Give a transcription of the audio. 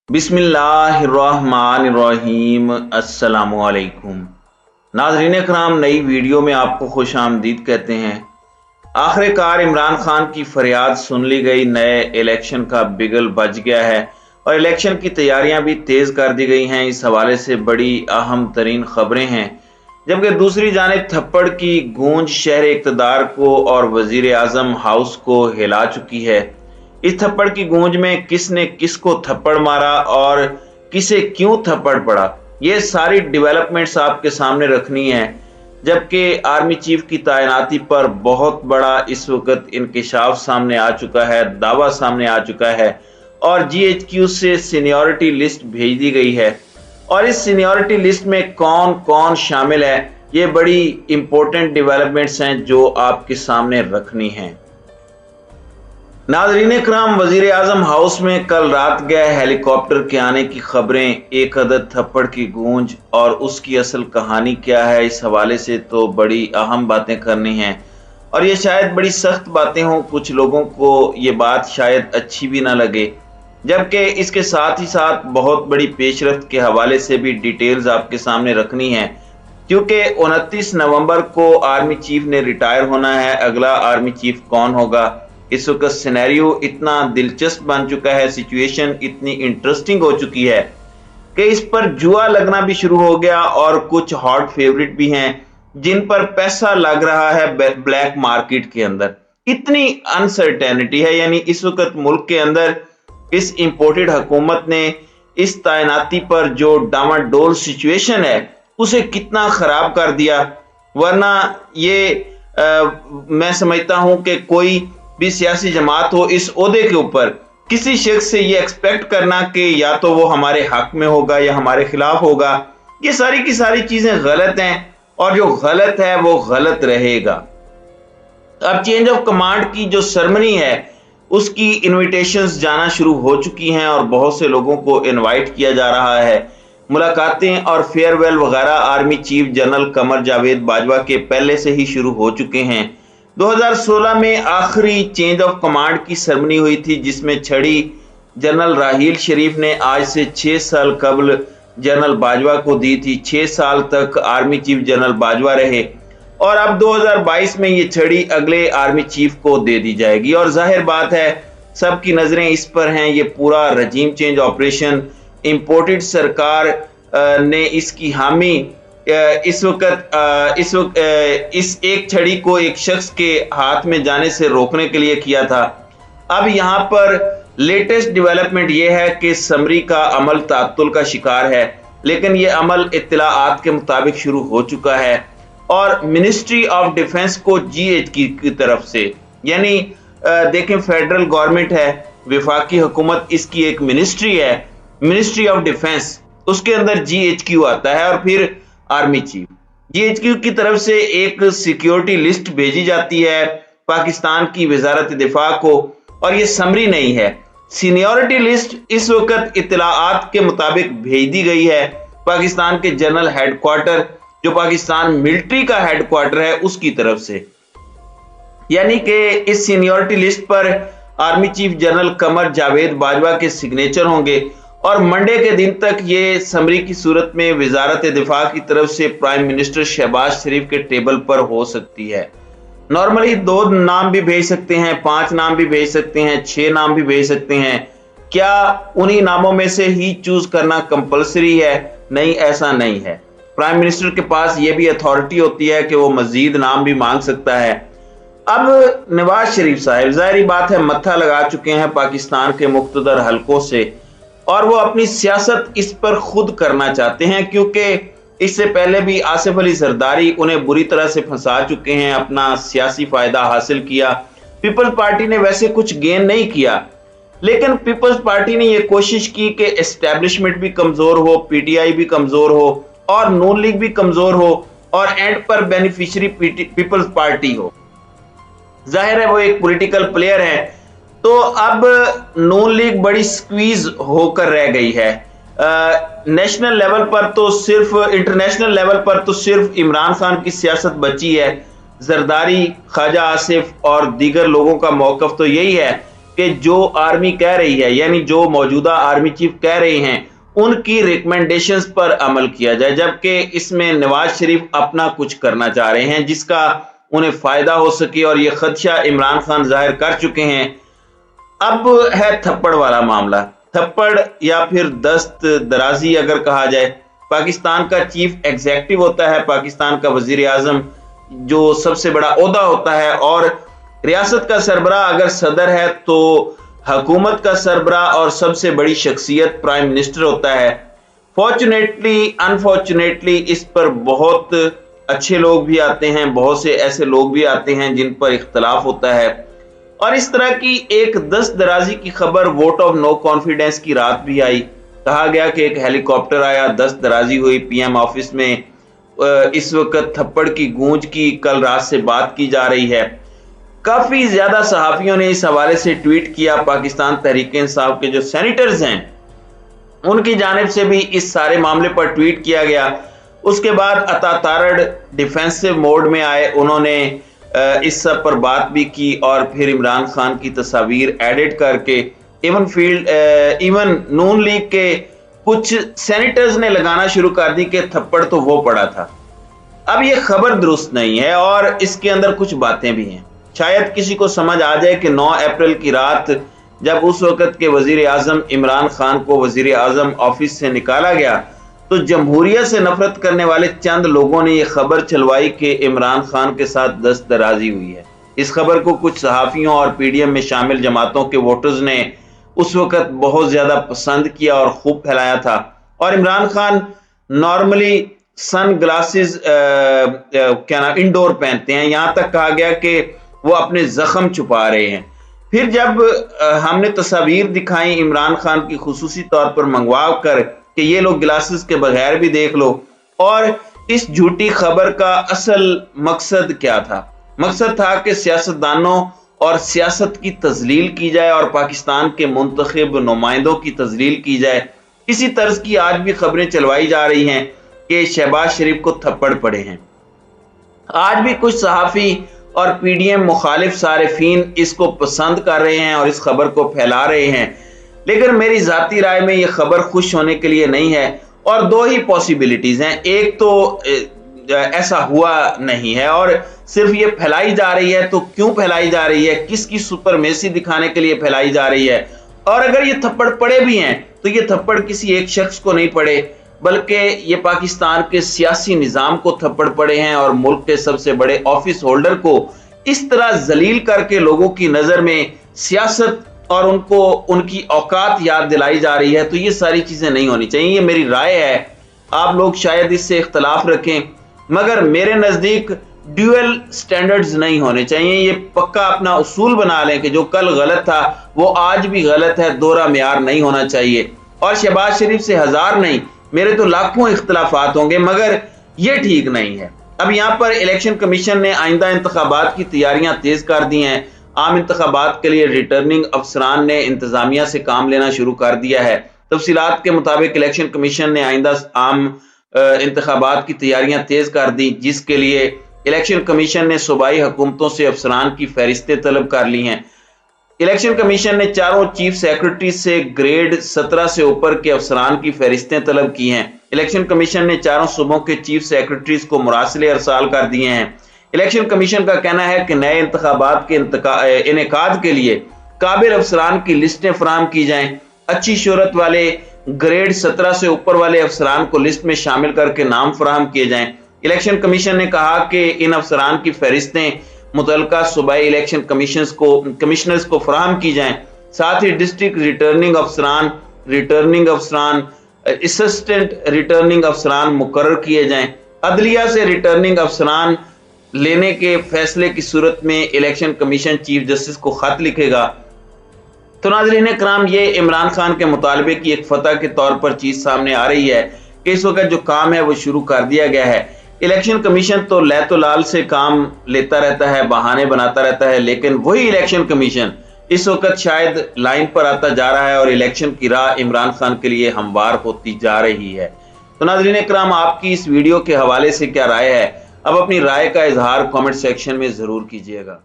बिस्मिल्लाहिर्रहमानिर्रहीम। अस्सलामुअलैकुम नाज़रीन कराम, नई वीडियो में आपको खुश आमदीद कहते हैं। आखिरकार इमरान खान की फरियाद सुन ली गई, नए इलेक्शन का बिगल बज गया है और इलेक्शन की तैयारियां भी तेज़ कर दी गई हैं। इस हवाले से बड़ी अहम तरीन खबरें हैं। जबकि दूसरी जानिब थप्पड़ की गूंज शहर इक़्तिदार को और वज़ीर आज़म हाउस को हिला चुकी है। इस थप्पड़ की गूंज में किसने किसको थप्पड़ मारा और किसे क्यों थप्पड़ पड़ा, ये सारी डेवलपमेंट्स आपके सामने रखनी है। जबकि आर्मी चीफ की तैनाती पर बहुत बड़ा इस वक्त इंकशाफ सामने आ चुका है, दावा सामने आ चुका है और GHQ से सीनियरिटी लिस्ट भेज दी गई है। और इस सीनियरिटी लिस्ट में कौन कौन शामिल है, ये बड़ी इंपॉर्टेंट डेवलपमेंट्स हैं जो आपके सामने रखनी हैं। नाज़रीन कराम, वज़ीर आज़म हाउस में कल रात गए हेलीकॉप्टर के आने की खबरें, एक अदद थप्पड़ की गूंज और उसकी असल कहानी क्या है, इस हवाले से तो बड़ी अहम बातें करनी हैं और ये शायद बड़ी सख्त बातें हों। कुछ लोगों को ये बात शायद अच्छी भी ना लगे, जबकि इसके साथ ही साथ बहुत बड़ी पेशरफ्त के हवाले से भी डिटेल्स आपके सामने रखनी है। क्योंकि 29 नवंबर को आर्मी चीफ ने रिटायर होना है। अगला आर्मी चीफ कौन होगा, इस वक्त सिनेरियो इतना दिलचस्प बन चुका है, सिचुएशन इतनी इंटरेस्टिंग हो चुकी है कि इस पर जुआ लगना भी शुरू हो गया और कुछ हॉट फेवरेट भी हैं जिन पर पैसा लग रहा है ब्लैक मार्केट के अंदर। इतनी अनसर्टेनिटी है, यानी इस वक्त मुल्क के अंदर इस इंपोर्टेड हुकूमत ने इस तैनाती पर जो डामाडोल सिचुएशन है उसे कितना खराब कर दिया। वरना ये मैं समझता हूं कि कोई भी सियासी जमात हो, इस ओहदे के ऊपर किसी शख्स से ये एक्सपेक्ट करना कि या तो वो हमारे हक में होगा या हमारे खिलाफ होगा, ये सारी की सारी चीजें गलत हैं और जो गलत है वो गलत रहेगा। अब चेंज ऑफ कमांड की जो सेरेमनी है उसकी इनविटेशंस जाना शुरू हो चुकी हैं और बहुत से लोगों को इनवाइट किया जा रहा है। मुलाकातें और फेयरवेल वगैरह army chief general Qamar Javed Bajwa के पहले से ही शुरू हो चुके हैं। 2016 में आखिरी चेंज ऑफ कमांड की सेरेमनी हुई थी जिसमें छड़ी जनरल राहील शरीफ ने आज से 6 साल कबल जनरल बाजवा को दी थी। 6 साल तक आर्मी चीफ जनरल बाजवा रहे और अब 2022 में ये छड़ी अगले आर्मी चीफ को दे दी जाएगी। और जाहिर बात है सबकी नजरें इस पर हैं। ये पूरा रजीम चेंज ऑपरेशन इंपोर्टेड सरकार ने इसकी हामी इस एक छड़ी को एक शख्स के हाथ में जाने से रोकने के लिए किया था। अब यहाँ पर लेटेस्ट डेवलपमेंट यह है कि समरी का अमल तात्तुल का शिकार है, लेकिन यह अमल इत्तलाआत के मुताबिक शुरू हो चुका है और मिनिस्ट्री ऑफ डिफेंस को GHQ की तरफ से, यानी देखें फेडरल गवर्नमेंट है, वफाकी हुकूमत, इसकी एक मिनिस्ट्री है, मिनिस्ट्री ऑफ डिफेंस, उसके अंदर GHQ आता है और फिर आर्मी चीफ। GHQ की तरफ से एक सिक्योरिटी लिस्ट भेजी जाती है पाकिस्तान की वजारत दिफा को और ये समरी नहीं है, सीनियरिटी लिस्ट इस वक्त इत्तलाआत के मुताबिक भेज दी गई है पाकिस्तान के जनरल हेडक्वार्टर, जो पाकिस्तान मिलिट्री का हेडक्वार्टर है, उसकी तरफ से। यानी कि इस सीनियरिटी लिस्ट पर army chief general Qamar Javed Bajwa के सिग्नेचर होंगे और मंडे के दिन तक ये समरी की सूरत में वजारत दिफा की तरफ से प्राइम मिनिस्टर शहबाज शरीफ के टेबल पर हो सकती है। नॉर्मली 2 नाम भी भेज सकते हैं, 5 नाम भी भेज सकते हैं, 6 नाम भी भेज सकते हैं। क्या उन्हीं नामों में से ही चूज करना कंपलसरी है? नहीं, ऐसा नहीं है। प्राइम मिनिस्टर के पास ये भी अथॉरिटी होती है कि वो मजीद नाम भी मांग सकता है। अब नवाज शरीफ साहब जाहिर बात है मत्था लगा चुके हैं पाकिस्तान के मुख्तदर हलकों से और वो अपनी सियासत इस पर खुद करना चाहते हैं, क्योंकि इससे पहले भी आसिफ अली जरदारी उन्हें बुरी तरह से फंसा चुके हैं, अपना सियासी फायदा हासिल किया। पीपल्स पार्टी ने वैसे कुछ गेन नहीं किया, लेकिन पीपल्स पार्टी ने यह कोशिश की कि एस्टेब्लिशमेंट भी कमजोर हो, PTI भी कमजोर हो और नून लीग भी कमजोर हो और एंड पर बेनिफिशियरी पीपल्स पार्टी हो। जाहिर है वो एक पॉलिटिकल प्लेयर है, तो अब नून लीग बड़ी स्क्वीज होकर रह गई है। नेशनल लेवल पर तो सिर्फ, इंटरनेशनल लेवल पर तो सिर्फ इमरान खान की सियासत बची है। जरदारी, ख्वाजा आसिफ और दीगर लोगों का मौकफ तो यही है कि जो आर्मी कह रही है, यानी जो मौजूदा आर्मी चीफ कह रहे हैं, उनकी रिकमेंडेशंस पर अमल किया जाए, जबकि इसमें नवाज शरीफ अपना कुछ करना चाह रहे हैं जिसका उन्हें फायदा हो सके, और ये खदशा इमरान खान जाहिर कर चुके हैं। अब है थप्पड़ वाला मामला। थप्पड़ या फिर दस्त दराजी अगर कहा जाए, पाकिस्तान का चीफ एग्जीक्यूटिव होता है, पाकिस्तान का वजीर आजम जो सबसे बड़ा ओहदा होता है, और रियासत का सरबराह अगर सदर है तो हुकूमत का सरबराह और सबसे बड़ी शख्सियत प्राइम मिनिस्टर होता है। फॉर्चुनेटली अनफॉर्चुनेटली इस पर बहुत अच्छे लोग भी आते हैं, बहुत से ऐसे लोग भी आते हैं जिन पर इख्तलाफ होता है, और इस तरह की एक दस्त दराजी की खबर वोट ऑफ नो कॉन्फिडेंस की रात भी आई। कहा गया कि एक हेलीकॉप्टर आया, दस्त दराजी हुई पीएम ऑफिस में। इस वक्त थप्पड़ की गूंज की कल रात से बात की जा रही है। काफी ज्यादा सहाफियों ने इस हवाले से ट्वीट किया। पाकिस्तान तहरीक इंसाफ के जो सेनेटर्स हैं उनकी जानिब से भी इस सारे मामले पर ट्वीट किया गया। उसके बाद अता तारड़ डिफेंसिव मोड में आए, उन्होंने इस सब पर बात भी की और फिर इमरान खान की तस्वीर एडिट करके इवन नून लीग के कुछ सेनेटर्स ने लगाना शुरू कर दी कि थप्पड़ तो वो पड़ा था। अब ये खबर दुरुस्त नहीं है और इसके अंदर कुछ बातें भी हैं। शायद किसी को समझ आ जाए कि 9 अप्रैल की रात जब उस वक्त के वजीर आजम इमरान खान को वजीर आजम ऑफिस से निकाला गया तो जमहूरियत से नफरत करने वाले चंद लोगों ने यह खबर चलवाई कि इमरान खान के साथ दस्त दराजी हुई है। इस खबर को कुछ सहाफियों और पीडीएम में शामिल जमातों के वोटर्स ने उस वक्त बहुत ज्यादा पसंद किया और खूब फैलाया था। और Imran Khan normally sunglasses क्या नाम इंडोर पहनते हैं, यहां तक कहा गया कि वो अपने जख्म छुपा रहे हैं। फिर जब हमने तस्वीर दिखाई इमरान खान की खुसूसी तौर पर मंगवा कर कि ये लोग ग्लासेस के बगैर भी देख लो, और इस झूठी खबर का असल मकसद क्या था? मकसद था कि सियासतदानों और सियासत की तजलील की जाए और पाकिस्तान के मुंतखब नुमाइंदों की तजलील की जाए। इसी तर्ज की आज भी खबरें चलवाई जा रही हैं कि शहबाज शरीफ को थप्पड़ पड़े हैं। आज भी कुछ सहाफी और पीडीएम मुखालिफ सारिफीन इसको पसंद कर रहे हैं और इस खबर को फैला रहे हैं, लेकिन मेरी जाती राय में यह खबर खुश होने के लिए नहीं है। और दो ही पॉसिबिलिटीज हैं, एक तो ऐसा हुआ नहीं है और सिर्फ ये फैलाई जा रही है। तो क्यों फैलाई जा रही है, किसकी सुपरमेसी दिखाने के लिए फैलाई जा रही है? और अगर ये थप्पड़ पड़े भी हैं तो ये थप्पड़ किसी एक शख्स को नहीं पड़े, बल्कि ये पाकिस्तान के सियासी निजाम को थप्पड़ पड़े हैं और मुल्क के सबसे बड़े ऑफिस होल्डर को इस तरह जलील करके लोगों की नजर में सियासत और उनको उनकी औकात याद दिलाई जा रही है। तो ये सारी चीजें नहीं होनी चाहिए, ये मेरी राय है। आप लोग शायद इससे इख्तलाफ रखें, मगर मेरे नजदीक ड्यूअल स्टैंडर्ड्स नहीं होने चाहिए। ये पक्का अपना उसूल बना लें कि जो कल गलत था वो आज भी गलत है, दोहरा मेयार नहीं होना चाहिए। और शहबाज शरीफ से हजार नहीं, मेरे तो लाखों इख्तलाफात होंगे, मगर ये ठीक नहीं है। अब यहाँ पर इलेक्शन कमीशन ने आइंदा इंतखाबात की तैयारियां तेज कर दी हैं। आम इंतखाबात के लिए रिटर्निंग अफसरान ने इंतजामिया से काम लेना शुरू कर दिया है। तफसीलात के मुताबिक इलेक्शन कमीशन ने आइंदा आम इंतखाबात की तैयारियां तेज कर दी, जिसके लिए इलेक्शन कमीशन ने सूबाई हुकूमतों से अफसरान की फहरिस्तें तलब कर ली हैं। इलेक्शन कमीशन ने चारों चीफ सेक्रेटरी से ग्रेड 17 से ऊपर के अफसरान की फहरिस्तें तलब की हैं। इलेक्शन कमीशन ने चारों सूबों के चीफ सेक्रेटरीज को मुरासले अरसाल कर दिए हैं। इलेक्शन कमीशन का कहना है कि नए इंतखाबात के इनेकाद के लिए काबिल अफसरान की लिस्टें फराहम की जाएं। अच्छी शोहरत वाले ग्रेड 17 से ऊपर वाले अफसरान को लिस्ट में शामिल करके नाम फराहम किए जाएं। इलेक्शन कमीशन ने कहा कि इन अफसरान की फहरिस्तें मुतल्लिका सूबाई इलेक्शन कमिश्नर्स को फराहम की जाएं। साथ ही डिस्ट्रिक्ट रिटर्निंग अफसरान, असिस्टेंट रिटर्निंग अफसरान मुकर्रर किए जाएं। अदलिया से रिटर्निंग अफसरान लेने के फैसले की सूरत में इलेक्शन कमीशन चीफ जस्टिस को खत लिखेगा। तो नाज़रीन इकराम, ये इमरान खान के मुतालबे की एक फतह के तौर पर चीज सामने आ रही है कि इस वक्त जो काम है वो शुरू कर दिया गया है। इलेक्शन कमीशन तो लैतो लाल से काम लेता रहता है, बहाने बनाता रहता है, लेकिन वही इलेक्शन कमीशन इस वक्त शायद लाइन पर आता जा रहा है और इलेक्शन की राह इमरान खान के लिए हमवार होती जा रही है। तो नाज़रीन इकराम, आपकी इस वीडियो के हवाले से क्या राय है? अब अपनी राय का इजहार कमेंट सेक्शन में जरूर कीजिएगा।